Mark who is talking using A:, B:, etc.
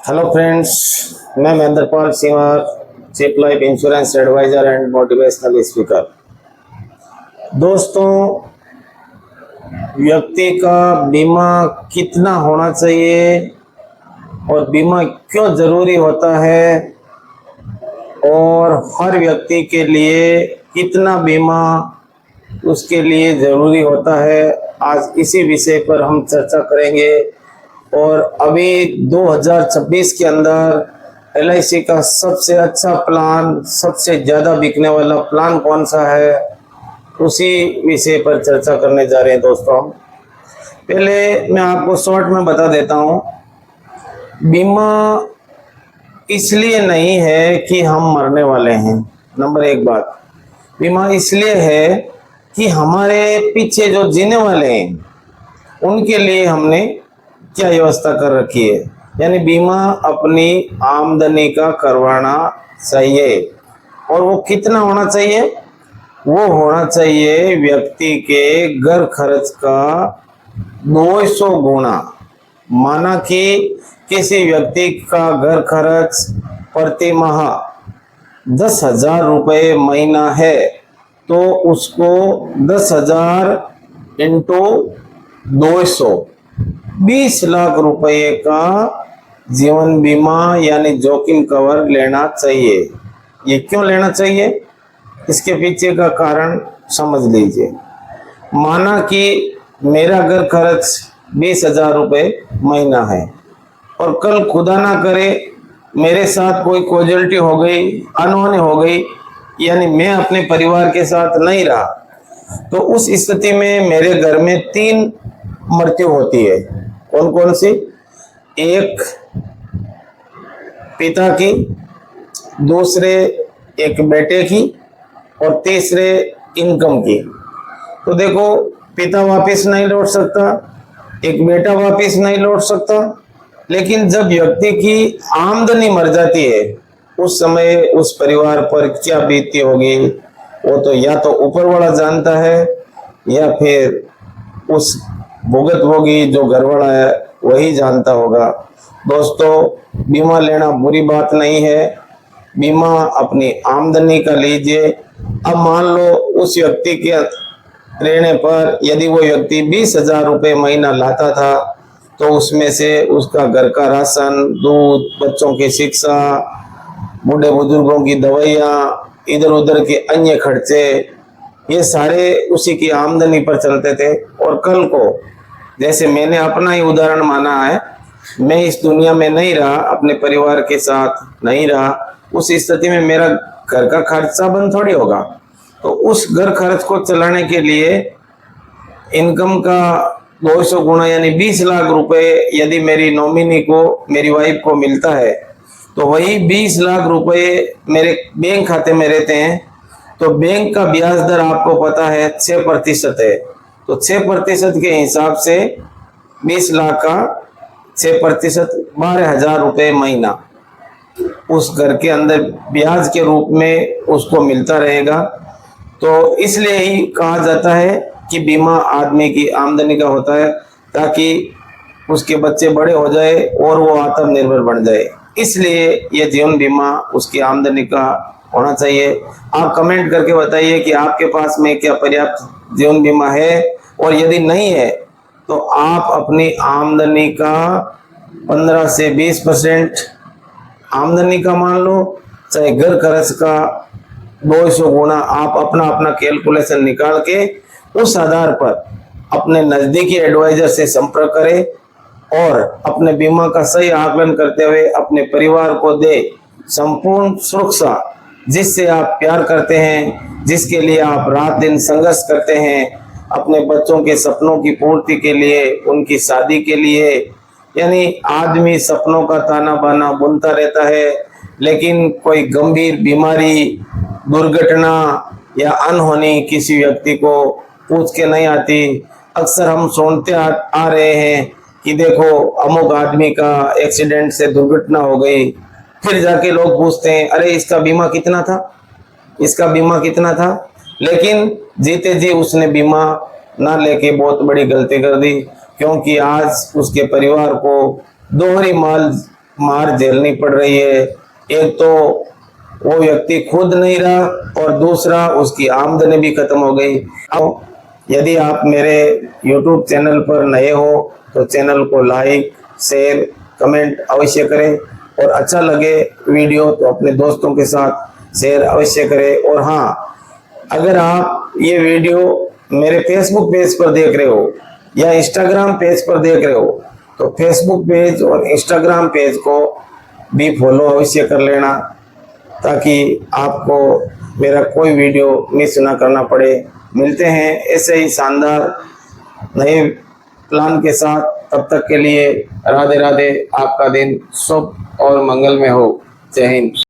A: Hello friends, मैं Mahendrapal Singh, chief life insurance advisor and motivational speaker. दोस्तों, व्यक्ति का बीमा कितना होना चाहिए और बीमा क्यों ज़रूरी होता है और हर व्यक्ति के लिए कितना बीमा उसके लिए ज़रूरी होता है, आज इसी विषय पर हम चर्चा करेंगे। और अभी 2026 के अंदर LIC का सबसे अच्छा प्लान, सबसे ज़्यादा बिकने वाला प्लान कौन सा है, उसी विषय पर चर्चा करने जा रहे हैं। दोस्तों, पहले मैं आपको शॉर्ट में बता देता हूँ। बीमा इसलिए नहीं है कि हम मरने वाले हैं। नंबर एक बात, बीमा इसलिए है कि हमारे पीछे जो जीने वाले हैं उनके लिए हमने क्या व्यवस्था कर रखी है। यानी बीमा अपनी आमदनी का करवाना चाहिए। और वो कितना होना चाहिए? वो होना चाहिए व्यक्ति के घर खर्च का 200 गुना। माना कि किसी व्यक्ति का घर खर्च प्रति माह 10,000 रुपये महीना है तो उसको 10,000 इंटू 200 20 लाख रुपए का जीवन बीमा यानी जोखिम कवर लेना चाहिए। ये क्यों लेना चाहिए, इसके पीछे का कारण समझ लीजिए। माना कि मेरा घर खर्च 20,000 रुपये महीना है और कल खुदा ना करे मेरे साथ कोई कॉजुअल्टी हो गई, अनहोनी हो गई, यानी मैं अपने परिवार के साथ नहीं रहा, तो उस स्थिति में मेरे घर में 3 मृत्यु होती है। कौन कौन सी? एक पिता की, दूसरे एक बेटे की और तीसरे इनकम की। तो देखो, पिता वापस नहीं लौट सकता, एक बेटा वापस नहीं लौट सकता, लेकिन जब व्यक्ति की आमदनी मर जाती है उस समय उस परिवार पर क्या बीतती होगी वो तो या तो ऊपर वाला जानता है या फिर उस भुगत होगी जो घरवाला है वही जानता होगा। दोस्तों, बीमा लेना बुरी बात नहीं है, बीमा अपनी आमदनी का लीजिए। अब मान लो उस व्यक्ति के रहने पर यदि वो व्यक्ति 20,000 रुपये महीना लाता था तो उसमें से उसका घर का राशन, दूध, बच्चों की शिक्षा, बूढ़े बुजुर्गों की दवाइयाँ, इधर उधर के अन्य खर्चे, ये सारे उसी की आमदनी पर चलते थे। और कल को, जैसे मैंने अपना ही उदाहरण माना है, मैं इस दुनिया में नहीं रहा, अपने परिवार के साथ नहीं रहा, उस स्थिति में मेरा घर का खर्चा बंद थोड़ी होगा। तो उस घर खर्च को चलाने के लिए इनकम का 200 गुना यानी 20 लाख रुपए यदि मेरी नॉमिनी को, मेरी वाइफ को मिलता है तो वही 20 लाख रुपए मेरे बैंक खाते में रहते हैं। तो बैंक का ब्याज दर आपको पता है 6% है। तो 6% के हिसाब से 20 लाख का 6% 12,000 रुपये महीना उस घर के अंदर ब्याज के रूप में उसको मिलता रहेगा। तो इसलिए ही कहा जाता है कि बीमा आदमी की आमदनी का होता है ताकि उसके बच्चे बड़े हो जाए और वो आत्मनिर्भर बन जाए। इसलिए ये जीवन बीमा उसकी आमदनी का होना चाहिए। आप कमेंट करके बताइए कि आपके पास में क्या पर्याप्त जीवन बीमा है, और यदि नहीं है तो आप अपनी आमदनी का 15 से 20% आमदनी का मान लो, चाहे घर खर्च का 200 गुना, आप अपना अपना कैलकुलेशन निकाल के उस आधार पर अपने नज़दीकी एडवाइजर से संपर्क करें और अपने बीमा का सही आकलन करते हुए अपने परिवार को दे संपूर्ण सुरक्षा, जिससे आप प्यार करते हैं, जिसके लिए आप रात दिन संघर्ष करते हैं, अपने बच्चों के सपनों की पूर्ति के लिए, उनकी शादी के लिए। यानी आदमी सपनों का ताना बाना बुनता रहता है, लेकिन कोई गंभीर बीमारी, दुर्घटना या अनहोनी किसी व्यक्ति को पूछ के नहीं आती। अक्सर हम सुनते आ रहे हैं कि देखो अमुक आदमी का एक्सीडेंट से दुर्घटना हो गई, फिर जाके लोग पूछते हैं अरे इसका बीमा कितना था, इसका बीमा कितना था। लेकिन जीते जी उसने बीमा ना लेके बहुत बड़ी गलती कर दी, क्योंकि आज उसके परिवार को दोहरी माल मार झेलनी पड़ रही है। एक तो वो व्यक्ति खुद नहीं रहा और दूसरा उसकी आमदनी भी खत्म हो गई। अब यदि आप मेरे YouTube चैनल पर नए हो तो चैनल को लाइक, शेयर, कमेंट अवश्य करें और अच्छा लगे वीडियो तो अपने दोस्तों के साथ शेयर अवश्य करें। और हाँ, अगर आप ये वीडियो मेरे फेसबुक पेज पर देख रहे हो या इंस्टाग्राम पेज पर देख रहे हो तो फेसबुक पेज और इंस्टाग्राम पेज को भी फॉलो अवश्य कर लेना, ताकि आपको मेरा कोई वीडियो मिस ना करना पड़े। मिलते हैं ऐसे ही शानदार नए प्लान के साथ, तब तक के लिए राधे राधे। आपका दिन शुभ और मंगलमय हो। जय हिंद।